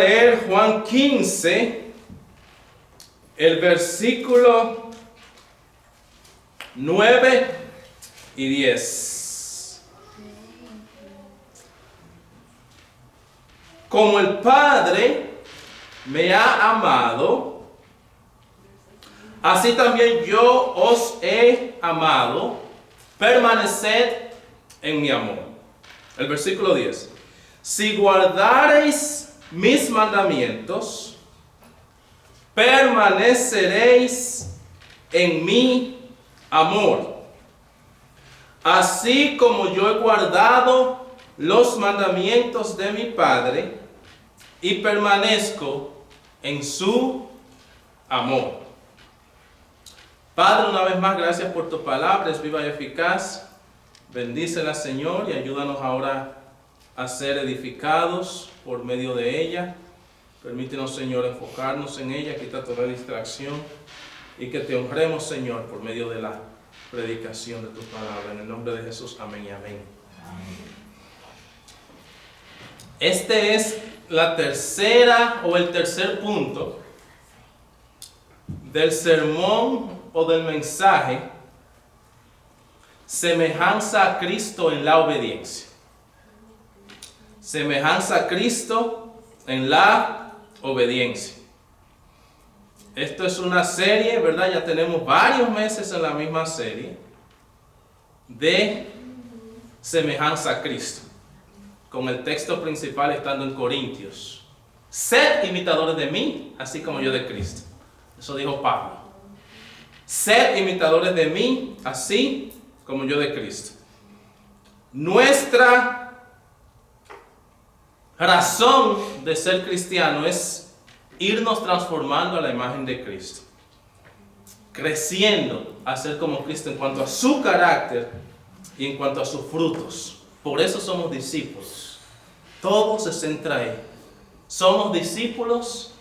Leer Juan 15, el versículo 9 y 10. Como el Padre me ha amado, así también yo os he amado, permaneced en mi amor. El versículo 10. Si guardareis mis mandamientos, permaneceréis en mi amor, así como yo he guardado los mandamientos de mi Padre y permanezco en su amor. Padre, una vez más, gracias por tu palabra, es viva y eficaz. Bendícela, Señor, y ayúdanos ahora a ser edificados por medio de ella. Permítenos, Señor, enfocarnos en ella, quita toda distracción y que te honremos, Señor, por medio de la predicación de tu palabra. En el nombre de Jesús, amén y amén. Este es la tercera o el tercer punto del sermón o del mensaje: semejanza a Cristo en la obediencia. Semejanza a Cristo en la obediencia. Esto es una serie, ¿verdad? Ya tenemos varios meses en la misma serie de semejanza a Cristo, con el texto principal estando en Corintios. Sed imitadores de mí, así como yo de Cristo. Eso dijo Pablo. Sed imitadores de mí, así como yo de Cristo. Nuestra razón de ser cristiano es irnos transformando a la imagen de Cristo, creciendo a ser como Cristo en cuanto a su carácter y en cuanto a sus frutos. Por eso somos discípulos. Todo se centra ahí. Somos discípulos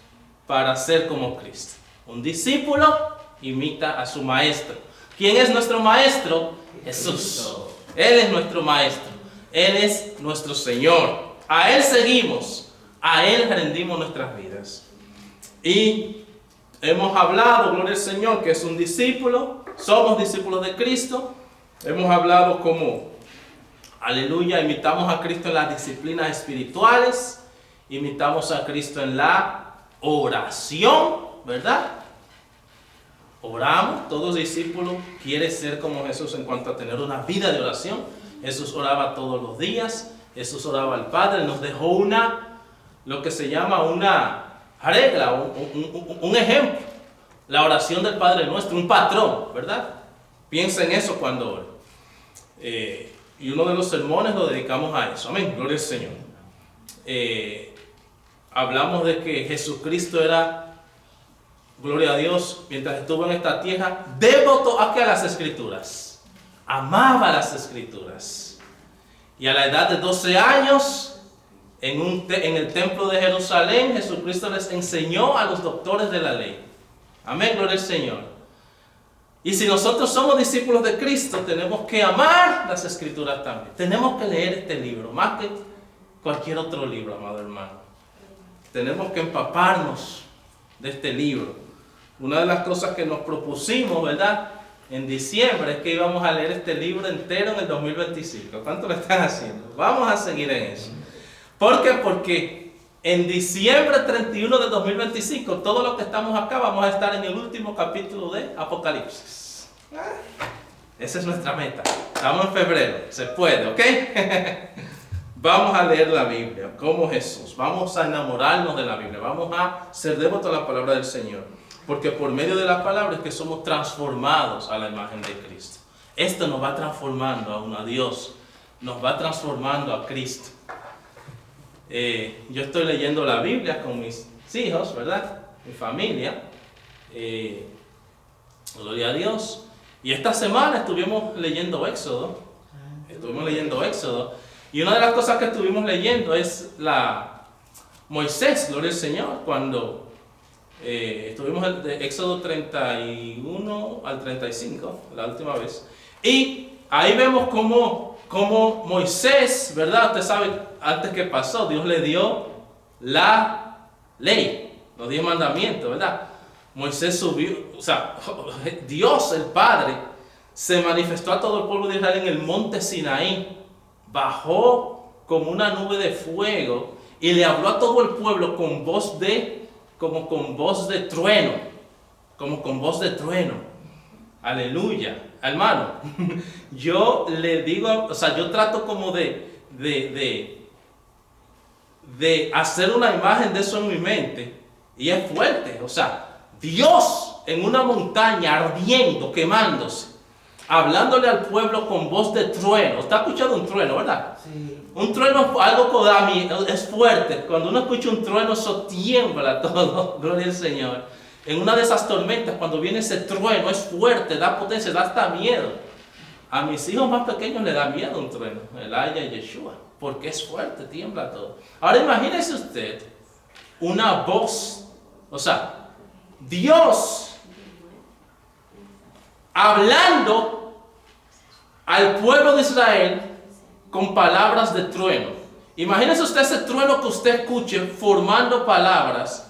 para ser como Cristo. Un discípulo imita a su maestro. ¿Quién es nuestro maestro? Jesús. Él es nuestro maestro. Él es nuestro Señor. A Él seguimos, a Él rendimos nuestras vidas. Y hemos hablado, gloria al Señor, que es un discípulo, somos discípulos de Cristo. Hemos hablado como, aleluya, imitamos a Cristo en las disciplinas espirituales, imitamos a Cristo en la oración, ¿verdad? Oramos, todo discípulo quiere ser como Jesús en cuanto a tener una vida de oración. Jesús oraba todos los días. Jesús oraba al Padre, nos dejó lo que se llama una regla, un ejemplo. La oración del Padre Nuestro, un patrón, ¿verdad? Piensa en eso cuando ora. Y uno de los sermones lo dedicamos a eso. Amén, gloria al Señor. Hablamos de que Jesucristo era, gloria a Dios, mientras estuvo en esta tierra, devoto a las Escrituras. Amaba las Escrituras. Y a la edad de 12 años, en el templo de Jerusalén, Jesucristo les enseñó a los doctores de la ley. Amén, gloria al Señor. Y si nosotros somos discípulos de Cristo, tenemos que amar las Escrituras también. Tenemos que leer este libro, más que cualquier otro libro, amado hermano. Tenemos que empaparnos de este libro. Una de las cosas que nos propusimos, ¿verdad?, en diciembre, es que íbamos a leer este libro entero en el 2025. ¿Cuánto lo están haciendo? Vamos a seguir en eso. ¿Por qué? Porque en diciembre 31 del 2025, todos los que estamos acá vamos a estar en el último capítulo de Apocalipsis. Esa es nuestra meta. Estamos en febrero, se puede, ¿ok? Vamos a leer la Biblia como Jesús. Vamos a enamorarnos de la Biblia. Vamos a ser devotos a la palabra del Señor. Porque por medio de la palabra es que somos transformados a la imagen de Cristo. Esto nos va transformando a uno, a Dios. Nos va transformando a Cristo. Yo estoy leyendo la Biblia con mis hijos, ¿verdad? Mi familia. Gloria a Dios. Y esta semana estuvimos leyendo Éxodo. Y una de las cosas que estuvimos leyendo es Moisés, gloria al Señor, cuando estuvimos de Éxodo 31 al 35, la última vez. Y ahí vemos cómo Moisés, ¿verdad? Usted sabe, antes que pasó, Dios le dio la ley, los 10 mandamientos, ¿verdad? Moisés subió, o sea, Dios el Padre se manifestó a todo el pueblo de Israel en el monte Sinaí, bajó como una nube de fuego y le habló a todo el pueblo con voz de, como con voz de trueno, como con voz de trueno. Aleluya, hermano. Yo le digo, o sea, yo trato como de hacer una imagen de eso en mi mente, y es fuerte. O sea, Dios en una montaña ardiendo, quemándose, hablándole al pueblo con voz de trueno. ¿Está escuchando un trueno, verdad? Sí. Un trueno, algo que a mí es fuerte. Cuando uno escucha un trueno, eso tiembla todo. Gloria al Señor. En una de esas tormentas, cuando viene ese trueno, es fuerte, da potencia, da hasta miedo. A mis hijos más pequeños les da miedo un trueno, Elaya y Yeshua, porque es fuerte, tiembla todo. Ahora imagínese usted una voz, o sea, Dios hablando al pueblo de Israel con palabras de trueno. Imagínese usted ese trueno que usted escuche formando palabras,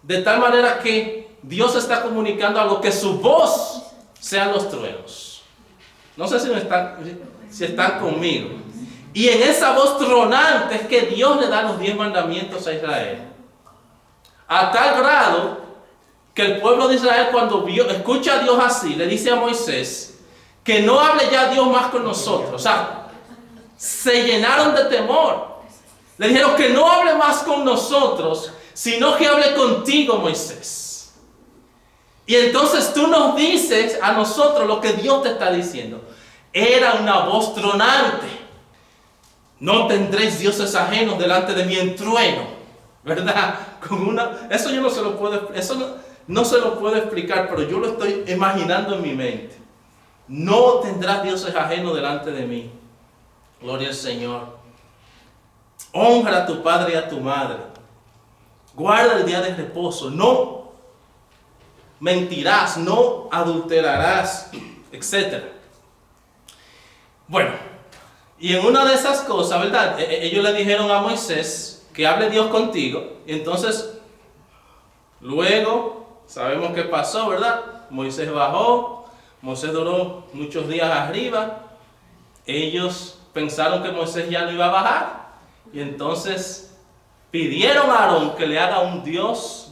de tal manera que Dios está comunicando algo, que su voz sean los truenos. No sé si están conmigo. Y en esa voz tronante es que Dios le da los 10 mandamientos a Israel. A tal grado que el pueblo de Israel, cuando escucha a Dios así, le dice a Moisés que no hable ya Dios más con nosotros. O sea, se llenaron de temor. Le dijeron que no hable más con nosotros, sino que hable contigo, Moisés. Y entonces tú nos dices a nosotros lo que Dios te está diciendo. Era una voz tronante. No tendréis dioses ajenos delante de mí en trueno, ¿verdad? Eso yo no se lo puedo, no se lo puedo explicar, pero yo lo estoy imaginando en mi mente. No tendrás dioses ajenos delante de mí. Gloria al Señor. Honra a tu padre y a tu madre. Guarda el día de reposo. No mentirás, no adulterarás, etc. Bueno, y en una de esas cosas, ¿verdad? Ellos le dijeron a Moisés que hable Dios contigo. Y entonces, luego, sabemos qué pasó, ¿verdad? Moisés bajó. Moisés duró muchos días arriba. Ellos pensaron que Moisés ya no iba a bajar. Y entonces pidieron a Aarón que le haga un dios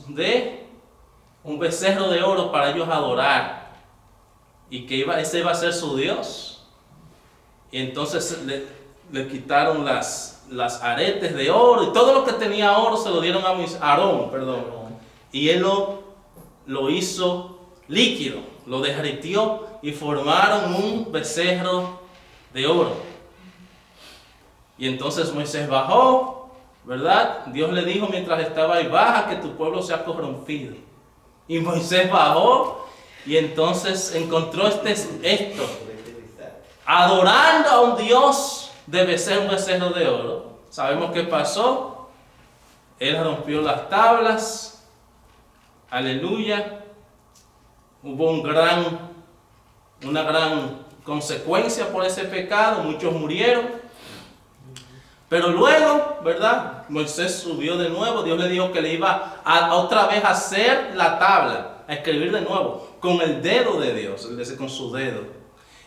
un becerro de oro para ellos adorar. Y que ese iba a ser su dios. Y entonces le quitaron las aretes de oro y todo lo que tenía oro se lo dieron a Aarón, y él lo hizo líquido, lo derritió y formaron un becerro de oro. Y entonces Moisés bajó, ¿verdad? Dios le dijo mientras estaba ahí: baja, que tu pueblo se ha corrompido. Y Moisés bajó y entonces encontró esto. Adorando a un Dios debe ser un becerro de oro. ¿Sabemos qué pasó? Él rompió las tablas. Aleluya. Hubo una gran consecuencia por ese pecado. Muchos murieron. Pero luego, ¿verdad? Moisés subió de nuevo. Dios le dijo que le iba otra vez a hacer la tabla, a escribir de nuevo, con el dedo de Dios, con su dedo.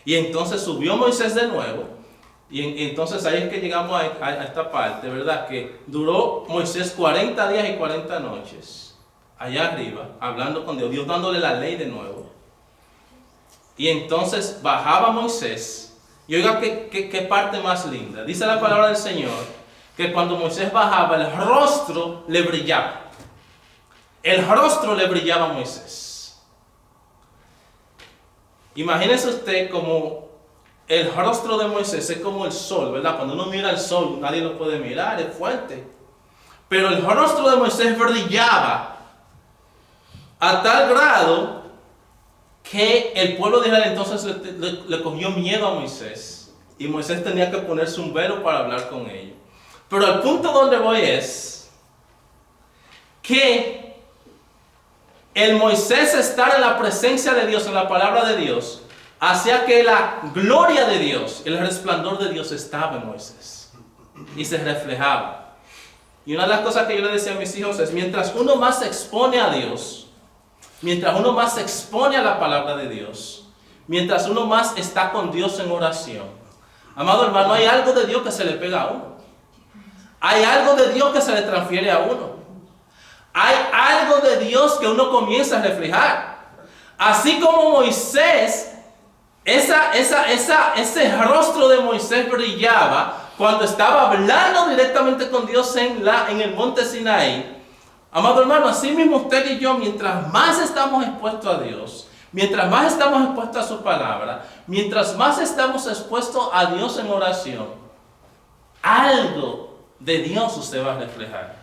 Y entonces subió Moisés de nuevo. Y entonces ahí es que llegamos a esta parte, ¿verdad? Que duró Moisés 40 días y 40 noches allá arriba, hablando con Dios, Dios dándole la ley de nuevo. Y entonces bajaba Moisés. Y oiga qué parte más linda. Dice la palabra del Señor que cuando Moisés bajaba, el rostro le brillaba. El rostro le brillaba a Moisés. Imagínese usted como el rostro de Moisés es como el sol, ¿verdad? Cuando uno mira el sol, nadie lo puede mirar, es fuerte. Pero el rostro de Moisés brillaba a tal grado que el pueblo de Israel entonces le cogió miedo a Moisés. Y Moisés tenía que ponerse un velo para hablar con ellos. Pero el punto donde voy es que el Moisés estar en la presencia de Dios, en la palabra de Dios, hacía que la gloria de Dios, el resplandor de Dios estaba en Moisés y se reflejaba. Y una de las cosas que yo le decía a mis hijos es, mientras uno más se expone a Dios, mientras uno más se expone a la palabra de Dios, mientras uno más está con Dios en oración, amado hermano, hay algo de Dios que se le pega a uno. Hay algo de Dios que se le transfiere a uno. Hay algo de Dios que uno comienza a reflejar. Así como Moisés, ese rostro de Moisés brillaba cuando estaba hablando directamente con Dios en el monte Sinaí. Amado hermano, así mismo usted y yo, mientras más estamos expuestos a Dios, mientras más estamos expuestos a su palabra, mientras más estamos expuestos a Dios en oración, algo de Dios usted va a reflejar.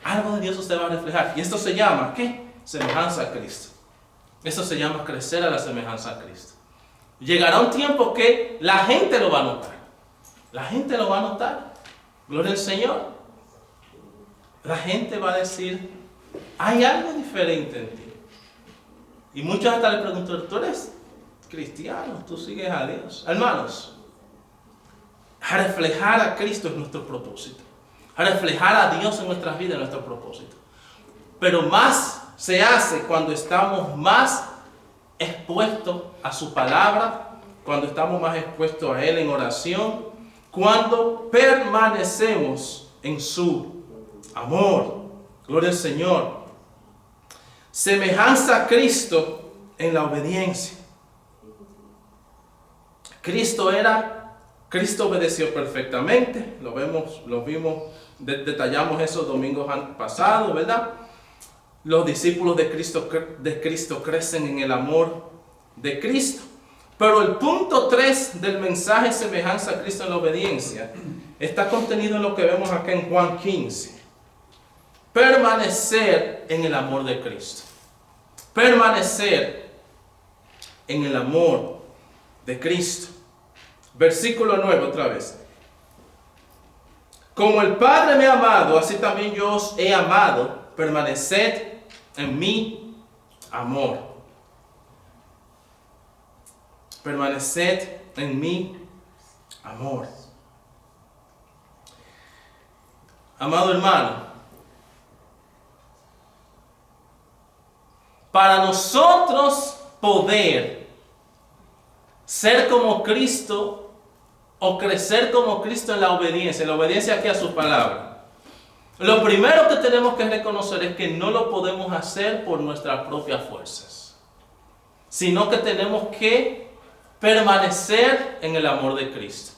Algo de Dios usted va a reflejar. Y esto se llama, ¿qué? Semejanza a Cristo. Eso se llama crecer a la semejanza a Cristo. Llegará un tiempo que la gente lo va a notar. La gente lo va a notar. Gloria al Señor. La gente va a decir, hay algo diferente en ti. Y muchos hasta le preguntan, ¿tú eres cristiano? ¿Tú sigues a Dios? Hermanos, a reflejar a Cristo es nuestro propósito. A reflejar a Dios en nuestras vidas es nuestro propósito. Pero más se hace cuando estamos más expuestos a su palabra, cuando estamos más expuestos a Él en oración, cuando permanecemos en su amor. Gloria al Señor. Semejanza a Cristo en la obediencia. Cristo obedeció perfectamente, lo vimos, detallamos eso domingos pasados, ¿verdad? Los discípulos de Cristo crecen en el amor de Cristo. Pero el punto 3 del mensaje semejanza a Cristo en la obediencia está contenido en lo que vemos acá en Juan 15. Permanecer en el amor de Cristo. Permanecer en el amor de Cristo. Versículo 9 otra vez. Como el Padre me ha amado, así también yo os he amado. Permaneced en mi amor. Permaneced en mi amor. Amado hermano, para nosotros poder ser como Cristo o crecer como Cristo en la obediencia aquí a su palabra, lo primero que tenemos que reconocer es que no lo podemos hacer por nuestras propias fuerzas, sino que tenemos que permanecer en el amor de Cristo.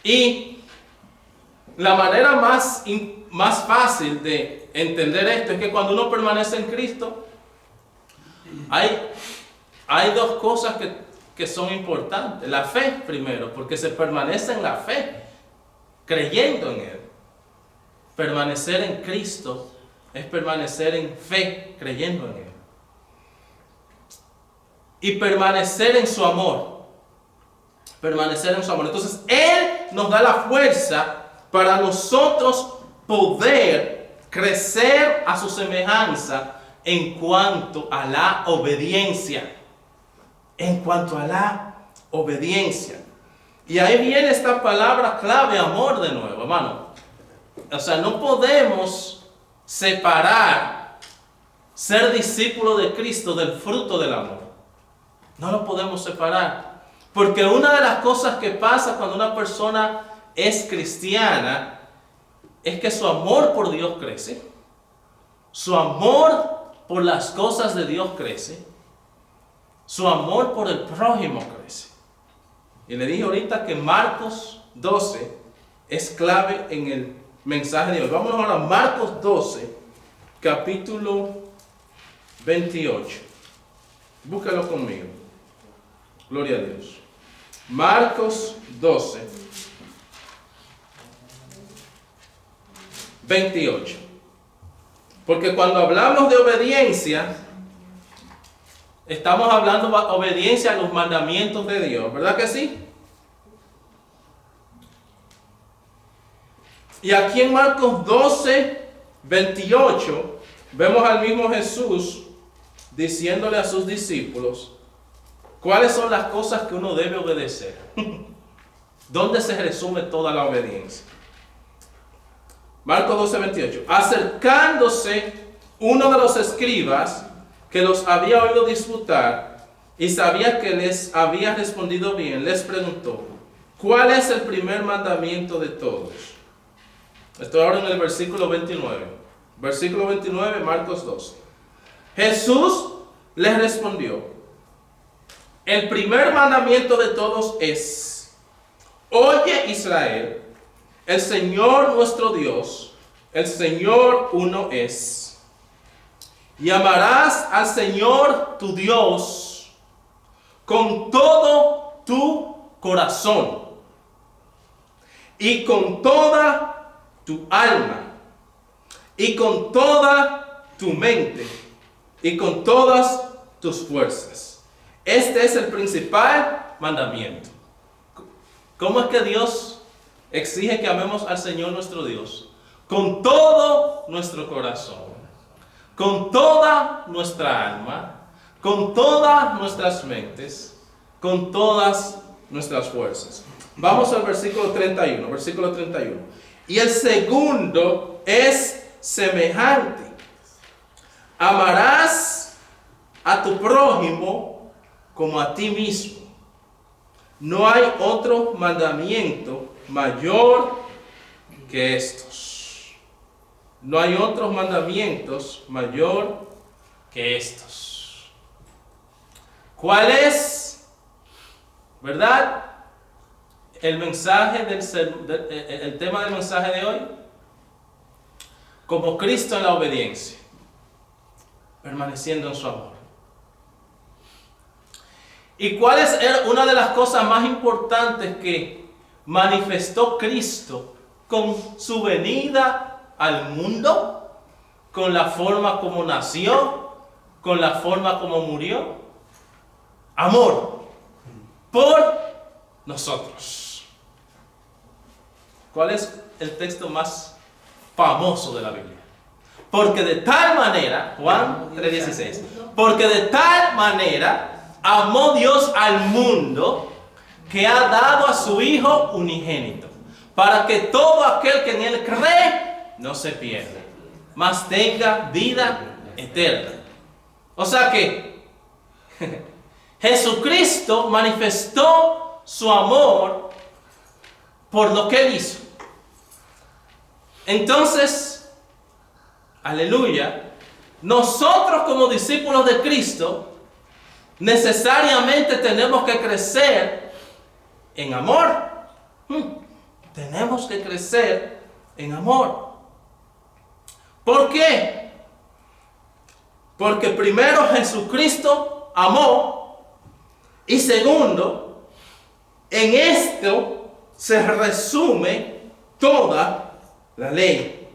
Y la manera más fácil de entender esto es que cuando uno permanece en Cristo, hay dos cosas que son importantes. La fe primero, porque se permanece en la fe, creyendo en Él. Permanecer en Cristo es permanecer en fe, creyendo en Él. Y permanecer en su amor. Permanecer en su amor. Entonces, Él nos da la fuerza para nosotros poder crecer a su semejanza en cuanto a la obediencia. En cuanto a la obediencia. Y ahí viene esta palabra clave, amor, de nuevo, hermano. O sea, no podemos separar ser discípulo de Cristo del fruto del amor. No lo podemos separar. Porque una de las cosas que pasa cuando una persona es cristiana es que su amor por Dios crece. Su amor por las cosas de Dios crece. Su amor por el prójimo crece. Y le dije ahorita que Marcos 12 es clave en el mensaje de hoy. Vamos ahora a Marcos 12, capítulo 28. Búscalo conmigo. Gloria a Dios. Marcos 12, 28. Porque cuando hablamos de obediencia, estamos hablando de obediencia a los mandamientos de Dios, ¿verdad que sí? Y aquí en Marcos 12, 28, vemos al mismo Jesús diciéndole a sus discípulos cuáles son las cosas que uno debe obedecer. ¿Dónde se resume toda la obediencia? Marcos 12, 28. Acercándose uno de los escribas que los había oído disputar y sabía que les había respondido bien, les preguntó: ¿cuál es el primer mandamiento de todos? Estoy ahora en el versículo 29. Versículo 29, Marcos 12. Jesús les respondió: el primer mandamiento de todos es: oye, Israel, el Señor nuestro Dios, el Señor uno es. Y amarás al Señor tu Dios con todo tu corazón y con toda tu alma y con toda tu mente y con todas tus fuerzas. Este es el principal mandamiento. ¿Cómo es que Dios exige que amemos al Señor nuestro Dios? Con todo nuestro corazón, con toda nuestra alma, con todas nuestras mentes, con todas nuestras fuerzas. Vamos al versículo 31, versículo 31. Y el segundo es semejante: amarás a tu prójimo como a ti mismo. No hay otro mandamiento mayor que estos. No hay otros mandamientos mayor que estos. ¿Cuál es, verdad, el mensaje el tema del mensaje de hoy? Como Cristo en la obediencia, permaneciendo en su amor. ¿Y cuál es una de las cosas más importantes que manifestó Cristo con su venida al mundo? Con la forma como nació, con la forma como murió. Amor por nosotros. ¿Cuál es el texto más famoso de la Biblia? Porque de tal manera, Juan 3:16, porque de tal manera amó Dios al mundo que ha dado a su Hijo unigénito, para que todo aquel que en Él cree no se pierda, mas tenga vida eterna. O sea que Jesucristo manifestó su amor por lo que Él hizo. Entonces, aleluya, nosotros como discípulos de Cristo necesariamente tenemos que crecer en amor. Tenemos que crecer en amor. ¿Por qué? Porque primero Jesucristo amó, y segundo, en esto se resume toda la ley.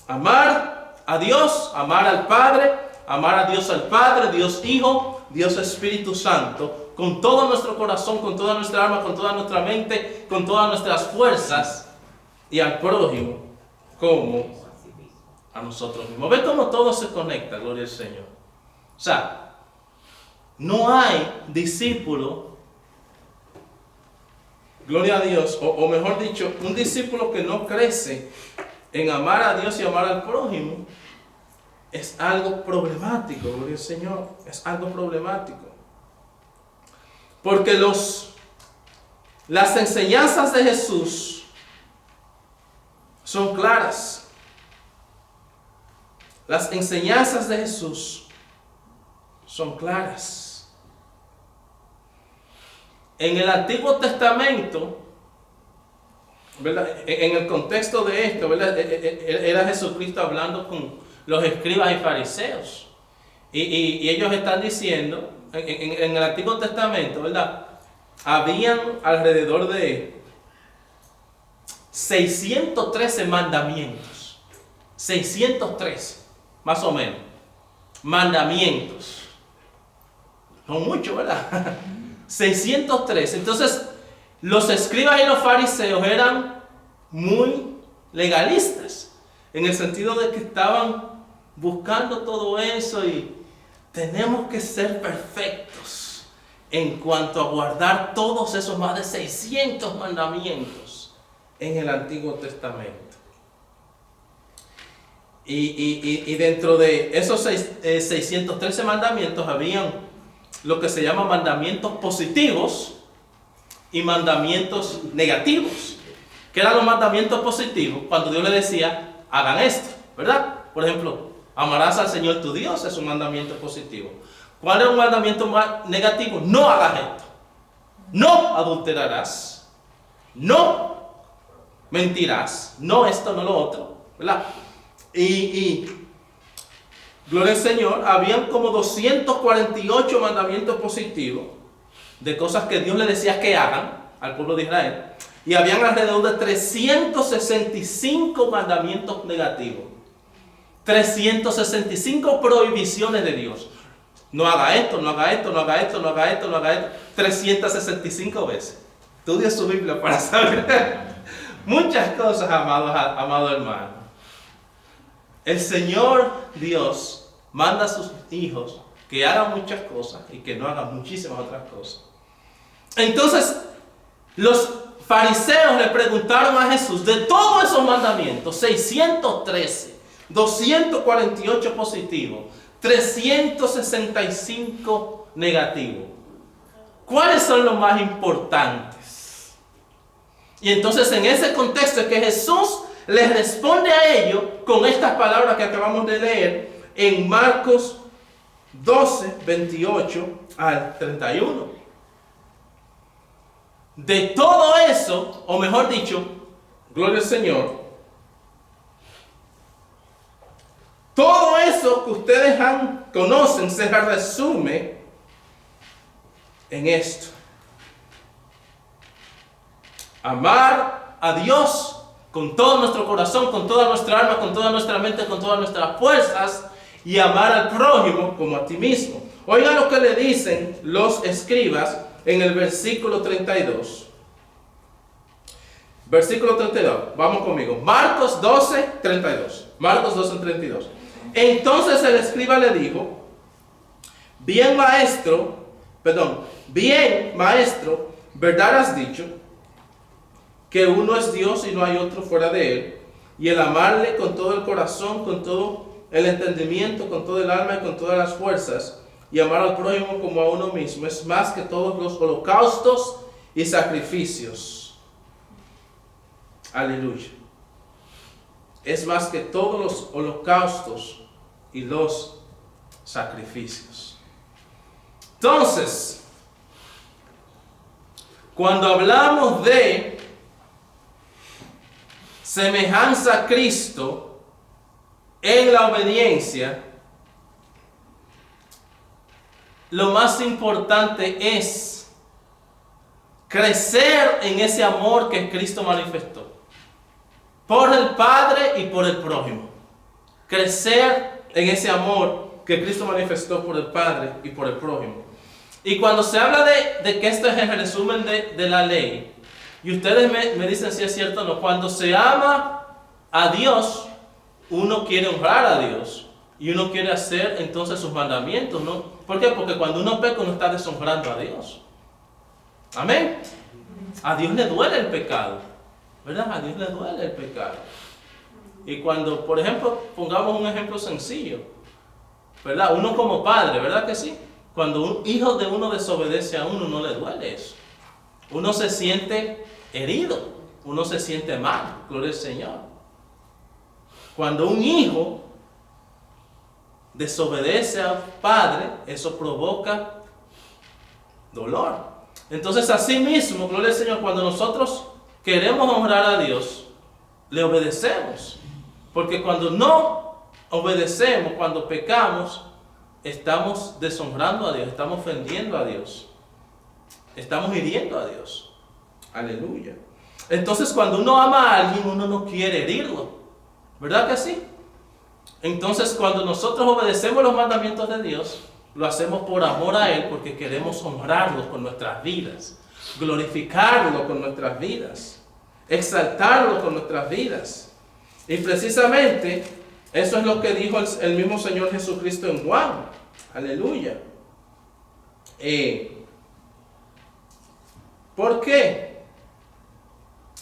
Amar a Dios, amar al Padre, amar a Dios al Padre, Dios Hijo, Dios Espíritu Santo, con todo nuestro corazón, con toda nuestra alma, con toda nuestra mente, con todas nuestras fuerzas, y al prójimo como a nosotros mismos. ¿Ve cómo todo se conecta? Gloria al Señor. O sea, no hay discípulo, gloria a Dios, o mejor dicho, un discípulo que no crece en amar a Dios y amar al prójimo. Es algo problemático, gloria al Señor. Es algo problemático. Porque las enseñanzas de Jesús son claras. Las enseñanzas de Jesús son claras. En el Antiguo Testamento, ¿verdad? En el contexto de esto, ¿verdad? Era Jesucristo hablando con los escribas y fariseos. Y ellos están diciendo, en el Antiguo Testamento, ¿verdad? Habían alrededor de 613 mandamientos. 613, más o menos. Mandamientos. Son muchos, ¿verdad? 603. Entonces, los escribas y los fariseos eran muy legalistas, en el sentido de que estaban buscando todo eso y tenemos que ser perfectos en cuanto a guardar todos esos más de 600 mandamientos en el Antiguo Testamento. Y dentro de esos 613 mandamientos habían lo que se llama mandamientos positivos y mandamientos negativos. ¿Qué eran los mandamientos positivos? Cuando Dios le decía, hagan esto, ¿verdad? Por ejemplo, amarás al Señor tu Dios, es un mandamiento positivo. ¿Cuál es un mandamiento negativo? No hagas esto. No adulterarás. No mentirás. No esto, no lo otro, ¿verdad? Y gloria al Señor, habían como 248 mandamientos positivos de cosas que Dios le decía que hagan al pueblo de Israel. Y habían alrededor de 365 mandamientos negativos. 365 prohibiciones de Dios. No haga esto, no haga esto, no haga esto, no haga esto, no haga esto. 365 veces. Estudia su Biblia para saber muchas cosas, amado hermano. El Señor Dios manda a sus hijos que hagan muchas cosas y que no hagan muchísimas otras cosas. Entonces, los fariseos le preguntaron a Jesús de todos esos mandamientos, 613, 248 positivos, 365 negativos. ¿Cuáles son los más importantes? Y entonces en ese contexto es que Jesús les responde a ellos con estas palabras que acabamos de leer en Marcos 12, 28 al 31. De todo eso, o mejor dicho, gloria al Señor, todo eso que ustedes conocen se resume en esto: amar a Dios con todo nuestro corazón, con toda nuestra alma, con toda nuestra mente, con todas nuestras fuerzas, y amar al prójimo como a ti mismo. Oigan lo que le dicen los escribas en el versículo 32. Versículo 32, vamos conmigo. Marcos 12, 32. Marcos 12, 32. Entonces el escriba le dijo: bien maestro, verdad has dicho, que uno es Dios y no hay otro fuera de él, y el amarle con todo el corazón, con todo el entendimiento, con todo el alma y con todas las fuerzas, y amar al prójimo como a uno mismo, es más que todos los holocaustos y sacrificios. Aleluya. Es más que todos los holocaustos y los sacrificios. Entonces, cuando hablamos de semejanza a Cristo en la obediencia, lo más importante es crecer en ese amor que Cristo manifestó por el Padre y por el prójimo. Crecer en ese amor que Cristo manifestó por el Padre y por el prójimo. Y cuando se habla de que esto es el resumen de la ley, y ustedes me dicen si es cierto o no, cuando se ama a Dios, uno quiere honrar a Dios y uno quiere hacer entonces sus mandamientos, ¿no? ¿Por qué? Porque cuando uno peca, uno está deshonrando a Dios. Amén. A Dios le duele el pecado, ¿verdad? A Dios le duele el pecado. Y cuando, por ejemplo, pongamos un ejemplo sencillo, ¿verdad? Uno como padre, ¿verdad que sí? Cuando un hijo de uno desobedece a uno, no le duele eso. Uno se siente herido, uno se siente mal, gloria al Señor. Cuando un hijo desobedece al padre, eso provoca dolor. Entonces, así mismo, gloria al Señor, cuando nosotros queremos honrar a Dios, le obedecemos. Porque cuando no obedecemos, cuando pecamos, estamos deshonrando a Dios, estamos ofendiendo a Dios, estamos hiriendo a Dios. Aleluya. Entonces, cuando uno ama a alguien, uno no quiere herirlo, ¿verdad que sí? Entonces, cuando nosotros obedecemos los mandamientos de Dios, lo hacemos por amor a Él, porque queremos honrarlo con nuestras vidas, glorificarlo con nuestras vidas, exaltarlo con nuestras vidas. Y precisamente eso es lo que dijo el mismo Señor Jesucristo en Juan. Aleluya. ¿Por qué?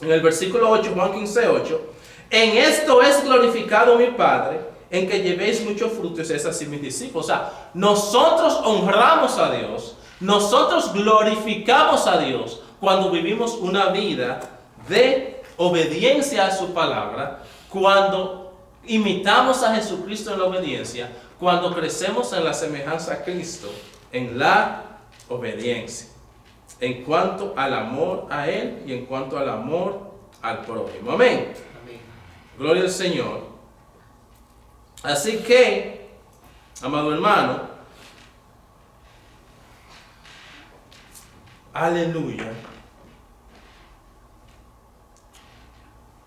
En el versículo 8, Juan 15, 8. En esto es glorificado mi Padre, en que llevéis mucho fruto y seáis así mis discípulos. O sea, nosotros honramos a Dios, nosotros glorificamos a Dios cuando vivimos una vida de obediencia a su palabra, cuando imitamos a Jesucristo en la obediencia, cuando crecemos en la semejanza a Cristo, en la obediencia, en cuanto al amor a Él y en cuanto al amor al prójimo. Amén. Amén. Gloria al Señor. Así que, amado hermano, aleluya.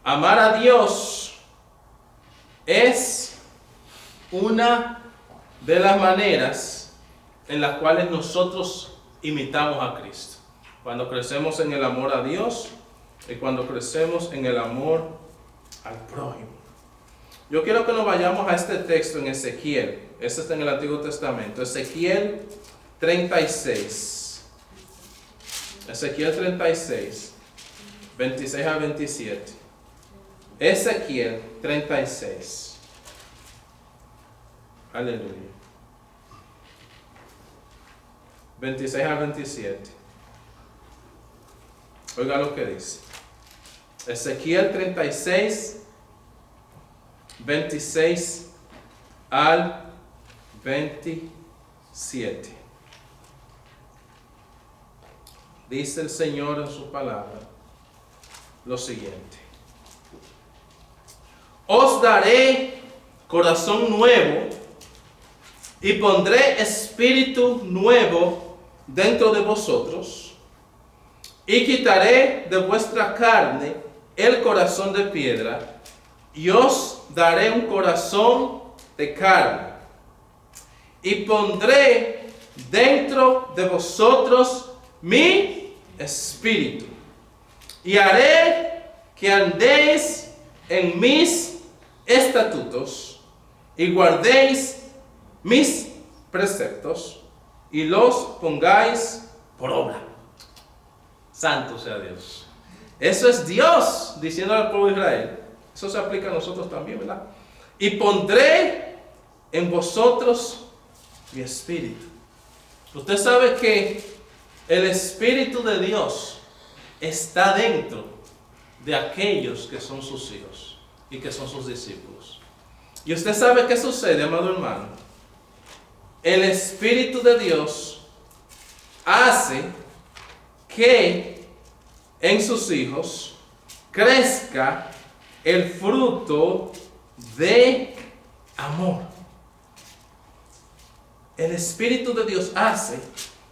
Amar a Dios es una de las maneras en las cuales nosotros imitamos a Cristo. Cuando crecemos en el amor a Dios y cuando crecemos en el amor al prójimo. Yo quiero que nos vayamos a este texto en Ezequiel. Este está en el Antiguo Testamento. Ezequiel 36. Ezequiel 36, 26 a 27. Ezequiel 36. Aleluya. 26 a 27. Oiga lo que dice. Ezequiel 36, 26 al 27. Dice el Señor en su palabra lo siguiente. Os daré corazón nuevo y pondré espíritu nuevo dentro de vosotros y quitaré de vuestra carne el corazón de piedra y os daré un corazón de carne y pondré dentro de vosotros mi espíritu y haré que andéis en mis estatutos y guardéis mis preceptos y los pongáis por obra. Santo sea Dios. Eso es Dios diciendo al pueblo de Israel. Eso se aplica a nosotros también, ¿verdad? Y pondré en vosotros mi espíritu. Usted sabe que el Espíritu de Dios está dentro de aquellos que son sus hijos y que son sus discípulos. Y usted sabe qué sucede, amado hermano. El Espíritu de Dios hace que en sus hijos crezca el fruto de amor. El Espíritu de Dios hace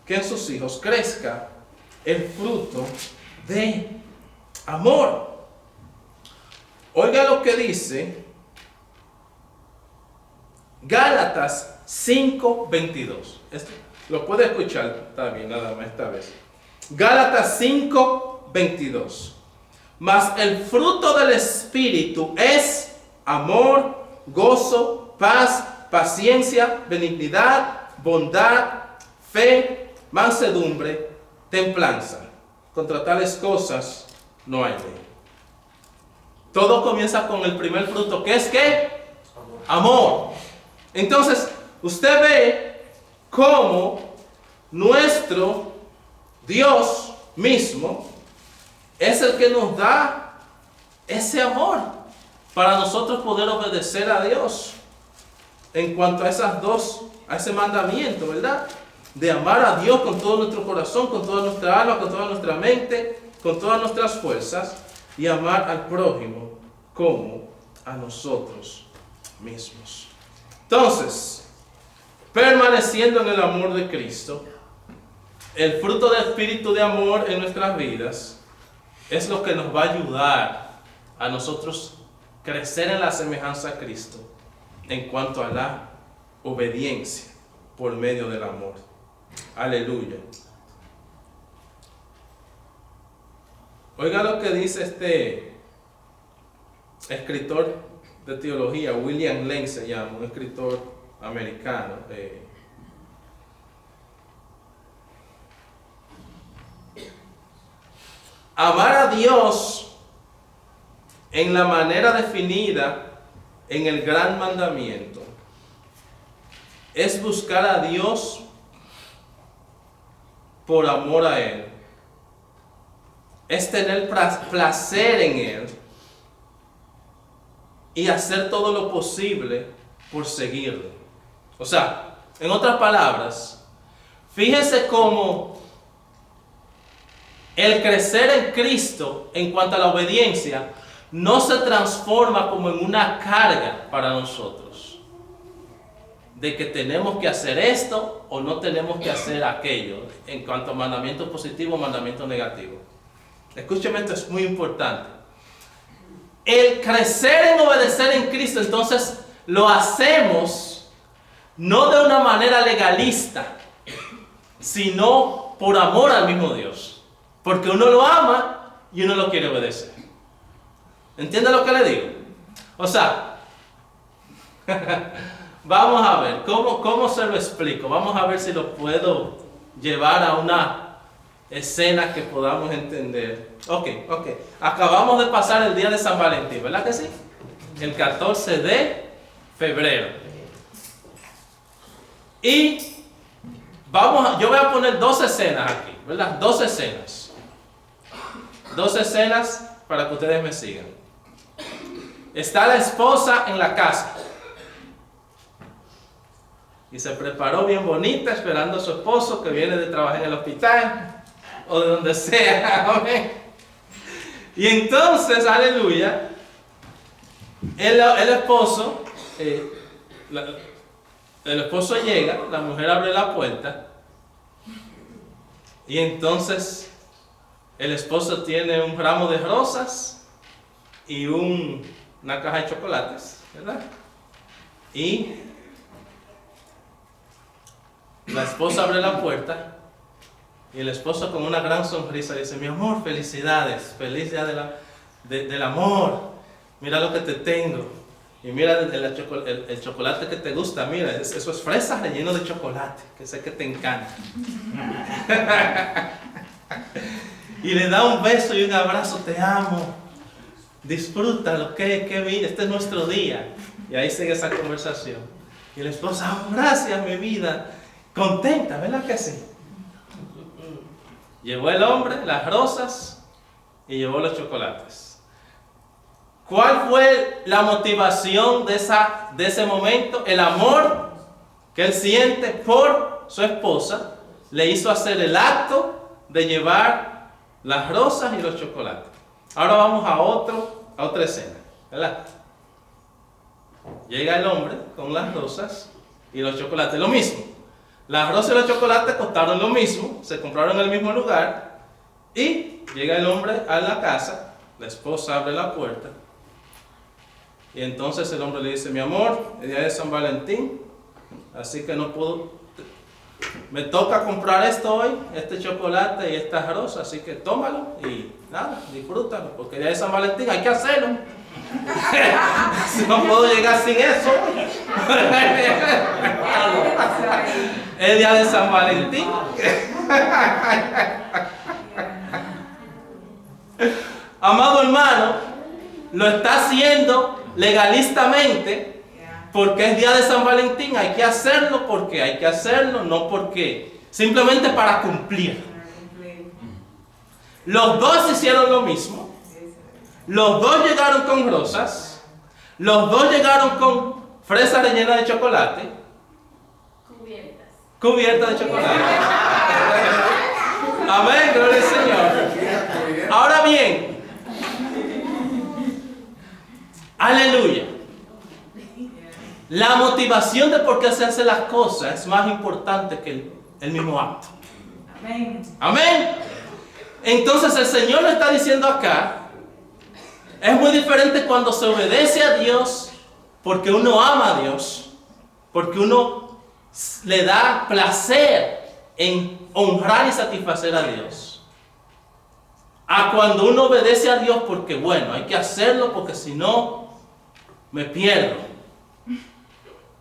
que en sus hijos crezca el fruto de amor. Oiga lo que dice Gálatas 5:22. Lo puede escuchar, está bien, nada más esta vez. Gálatas 5:22. Mas el fruto del Espíritu es amor, gozo, paz, paciencia, benignidad, bondad, fe, mansedumbre, templanza. Contra tales cosas no hay ley. Todo comienza con el primer fruto, que es ¿qué? Amor. Entonces, usted ve cómo nuestro Dios mismo es el que nos da ese amor para nosotros poder obedecer a Dios en cuanto a a ese mandamiento, ¿verdad? De amar a Dios con todo nuestro corazón, con toda nuestra alma, con toda nuestra mente, con todas nuestras fuerzas y amar al prójimo como a nosotros mismos. Entonces, permaneciendo en el amor de Cristo, el fruto del espíritu de amor en nuestras vidas es lo que nos va a ayudar a nosotros crecer en la semejanza a Cristo en cuanto a la obediencia por medio del amor. Aleluya. Oiga lo que dice este escritor de teología, William Lane se llama, un escritor americano. Amar a Dios en la manera definida en el gran mandamiento es buscar a Dios por amor a Él. Es tener placer en Él y hacer todo lo posible por seguirlo. O sea, en otras palabras, fíjense cómo el crecer en Cristo en cuanto a la obediencia no se transforma como en una carga para nosotros, de que tenemos que hacer esto o no tenemos que hacer aquello, en cuanto a mandamiento positivo o mandamiento negativo. Escúcheme, esto es muy importante. El crecer en obedecer en Cristo, entonces lo hacemos no de una manera legalista, sino por amor al mismo Dios, porque uno lo ama y uno lo quiere obedecer. ¿Entiende lo que le digo? O sea, vamos a ver, ¿cómo se lo explico? Vamos a ver si lo puedo llevar a una escena que podamos entender. Ok. Acabamos de pasar el día de San Valentín, ¿verdad que sí? El 14 de febrero. Y yo voy a poner dos escenas aquí, ¿verdad? Dos escenas para que ustedes me sigan. Está la esposa en la casa y se preparó bien bonita esperando a su esposo que viene de trabajar en el hospital o de donde sea. Amén. Y entonces, aleluya, el esposo llega, la mujer abre la puerta y entonces el esposo tiene un ramo de rosas y una caja de chocolates, ¿verdad? Y la esposa abre la puerta y el esposo con una gran sonrisa dice: mi amor, felicidades, feliz día del amor, mira lo que te tengo. Y mira el chocolate que te gusta, mira, eso es fresa relleno de chocolate, que sé que te encanta. Y le da un beso y un abrazo: te amo, disfrútalo, qué bien, este es nuestro día. Y ahí sigue esa conversación. Y la esposa: oh, gracias, mi vida, contenta, ¿verdad que sí? Llevó el hombre las rosas y llevó los chocolates. ¿Cuál fue la motivación de ese momento? El amor que él siente por su esposa le hizo hacer el acto de llevar las rosas y los chocolates. Ahora vamos a otra escena, ¿verdad? Llega el hombre con las rosas y los chocolates, lo mismo. Las rosas y los chocolates costaron lo mismo, se compraron en el mismo lugar. Y llega el hombre a la casa, la esposa abre la puerta. Y entonces el hombre le dice: mi amor, el día de San Valentín, así que no puedo, me toca comprar esto hoy, este chocolate y estas rosas, así que tómalo y nada, disfrútalo, porque el día de San Valentín hay que hacerlo. Si no puedo llegar sin eso. El día de San Valentín. Amado hermano, lo está haciendo legalistamente porque es día de San Valentín, hay que hacerlo porque hay que hacerlo, no porque simplemente para cumplir. Los dos hicieron lo mismo, los dos llegaron con rosas, los dos llegaron con fresa rellena de chocolate, cubiertas de chocolate. Amén, gloria al Señor. Ahora bien, aleluya. La motivación de por qué se hacen las cosas es más importante que el mismo acto. Amén. Amén. Entonces el Señor lo está diciendo acá. Es muy diferente cuando se obedece a Dios porque uno ama a Dios, porque uno le da placer en honrar y satisfacer a Dios, a cuando uno obedece a Dios porque, bueno, hay que hacerlo porque si no me pierdo,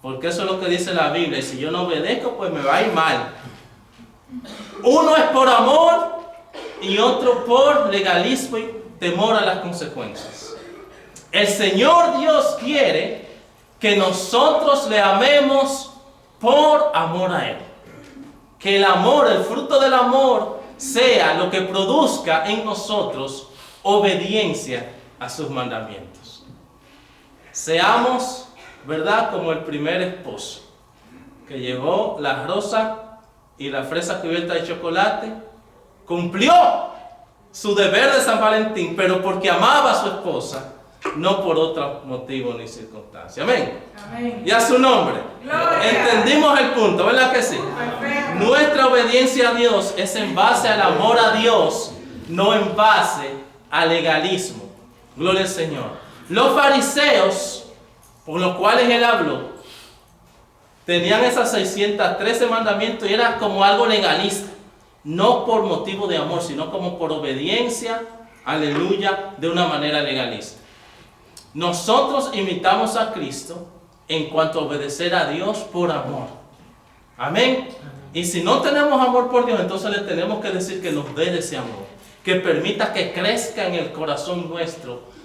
porque eso es lo que dice la Biblia, y si yo no obedezco pues me va a ir mal. Uno es por amor y otro por legalismo y temor a las consecuencias. El Señor Dios quiere que nosotros le amemos por amor a Él. Que el amor, el fruto del amor, sea lo que produzca en nosotros obediencia a sus mandamientos. Seamos, ¿verdad?, como el primer esposo, que llevó la rosa y la fresa cubierta de chocolate, cumplió su deber de San Valentín, pero porque amaba a su esposa, no por otro motivo ni circunstancia. Amén. Amén. Y a su nombre. Gloria. Entendimos el punto, ¿verdad que sí? Perfecto. Nuestra obediencia a Dios es en base al amor a Dios, no en base al legalismo. Gloria al Señor. Los fariseos, por los cuales él habló, tenían esas 613 mandamientos y era como algo legalista. No por motivo de amor, sino como por obediencia, aleluya, de una manera legalista. Nosotros imitamos a Cristo en cuanto a obedecer a Dios por amor. Amén. Y si no tenemos amor por Dios, entonces le tenemos que decir que nos dé ese amor, que permita que crezca en el corazón nuestro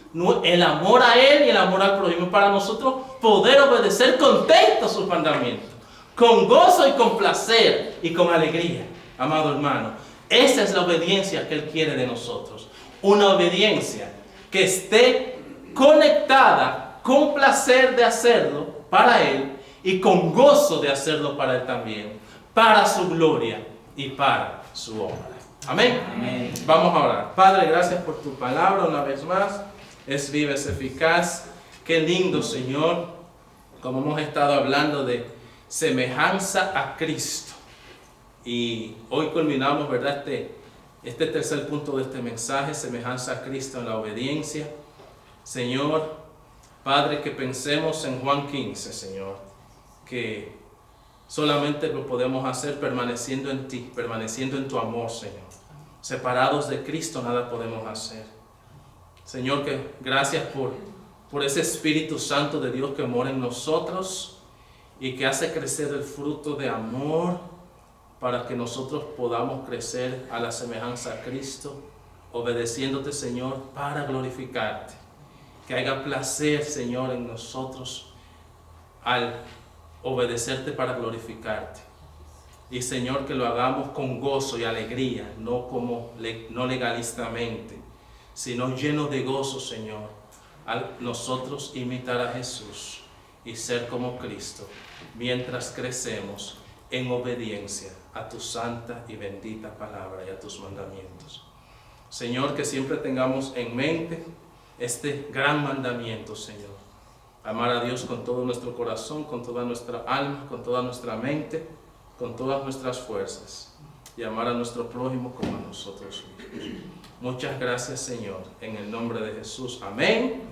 el amor a Él y el amor al prójimo, para nosotros poder obedecer contentos sus mandamientos, con gozo y con placer y con alegría. Amado hermano, esa es la obediencia que Él quiere de nosotros. Una obediencia que esté conectada con placer de hacerlo para Él y con gozo de hacerlo para Él también, para su gloria y para su obra. Amén. Amén. Vamos a orar. Padre, gracias por tu palabra una vez más. Es viva, es eficaz. Qué lindo, Señor, como hemos estado hablando de semejanza a Cristo. Y hoy culminamos, ¿verdad?, este tercer punto de este mensaje, semejanza a Cristo en la obediencia. Señor, Padre, que pensemos en Juan 15, Señor, que solamente lo podemos hacer permaneciendo en ti, permaneciendo en tu amor, Señor. Separados de Cristo nada podemos hacer. Señor, que gracias por ese Espíritu Santo de Dios que mora en nosotros y que hace crecer el fruto de amor para que nosotros podamos crecer a la semejanza a Cristo, obedeciéndote, Señor, para glorificarte. Que haya placer, Señor, en nosotros al obedecerte para glorificarte. Y, Señor, que lo hagamos con gozo y alegría, no legalistamente, sino lleno de gozo, Señor, al nosotros imitar a Jesús y ser como Cristo, mientras crecemos en obediencia a tu santa y bendita palabra y a tus mandamientos. Señor, que siempre tengamos en mente este gran mandamiento, Señor. Amar a Dios con todo nuestro corazón, con toda nuestra alma, con toda nuestra mente, con todas nuestras fuerzas. Y amar a nuestro prójimo como a nosotros mismos. Muchas gracias, Señor. En el nombre de Jesús. Amén.